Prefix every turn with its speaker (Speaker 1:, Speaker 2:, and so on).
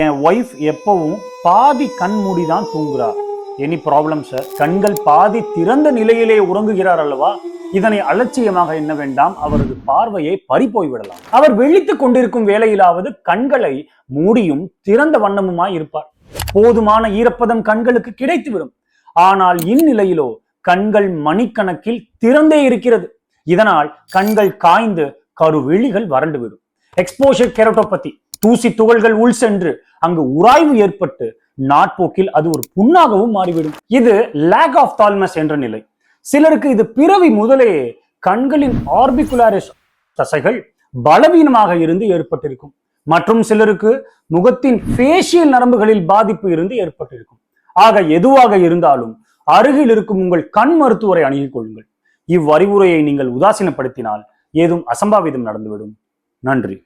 Speaker 1: என் wife எப்பவும் பாதி கண் மூடிதான் தூங்குறா. Any problem sir? கண்கள் பாதி திறந்த நிலையிலே உறங்குகிறார் அல்லவா? இதனை அலட்சியமாக எண்ண வேண்டாம். அவரது பார்வையை பறிப்போய் விடலாம். அவர் விழித்துக் கொண்டிருக்கும் வேளையிலாவது கண்களை மூடியும் திறந்த வண்ணமுமாய் இருப்பார். போதுமான ஈரப்பதம் கண்களுக்கு கிடைத்துவிடும். ஆனால் இந்நிலையிலோ கண்கள் மணிக்கணக்கில் திறந்தே இருக்கிறது. இதனால் கண்கள் காய்ந்து கருவிழிகள் வறண்டுவிடும். எக்ஸ்போஷர் கெரட்டோபதி, தூசி துகள்கள் உள் சென்று அங்கு உராய்வு ஏற்பட்டு நாட்போக்கில் அது ஒரு புண்ணாகவும் மாறிவிடும். இது லேக் ஆஃப் தால்மஸ் என்ற நிலை. சிலருக்கு இது பிறவி முதலே கண்களின் ஆர்பிகுலாரிஸ் தசைகள் பலவீனமாக இருந்து ஏற்பட்டிருக்கும். மற்றும் சிலருக்கு முகத்தின் ஃபேஷியல் நரம்புகளில் பாதிப்பு இருந்து ஏற்பட்டிருக்கும். ஆக எதுவாக இருந்தாலும் அருகில் இருக்கும் உங்கள் கண் மருத்துவரை அணுகிக் கொள்ளுங்கள். இவ்வறிவுரையை நீங்கள் உதாசீனப்படுத்தினால் ஏதும் அசம்பாவிதம் நடந்துவிடும். நன்றி.